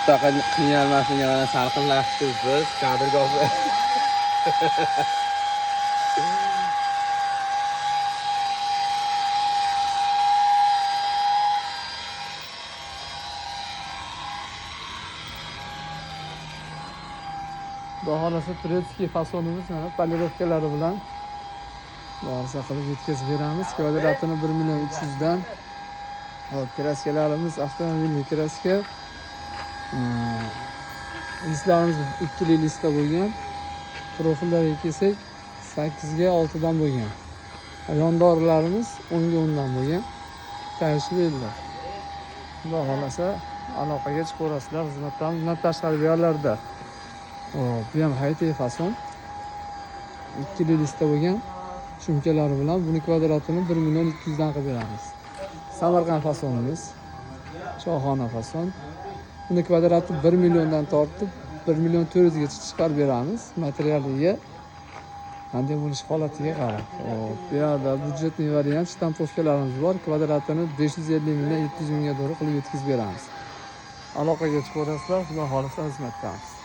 Bunaqa qiynalmasligini mana salqinlashtirib biz kadrga Xudo xolasa turetskiy fasonimiz mana polirovkalari bilan borsa qilib yetkazib beramiz. Kvadratini 1.300.000 dan. Hop, krasikalarimiz avtomobilli kraska. Listlarimiz 2 listda bo'lgan. Profillarga kelsak 8 ga 6 dan bo'lgan. Yondorilarimiz 10 ga 10 dan bo'lgan. Tashli bellar. Xudo xolasa aloqaga chiqaverasizlar xizmatdan. Bundan tashqari bu yerlarda bu ham haytiy fason. 2 listda bo'lgan shumkalari bilan buni kvadratini 1.200.000 dan qilib beramiz. Samarqand fasonimiz. Shohona fason. Buni kvadrati 1 milliondan tortib 1.400.000 gacha chiqarib beramiz. Materialiga qanday bo'lish holatiga qarab. Bu yerda byudjetli variant shtampovkalarimiz bor. Kvadratini 550 mingdan 700 mingga doğru qilib yetkazib beramiz. Aloqaga chiqaverasizlar, xudo xolasa xizmatdamiz.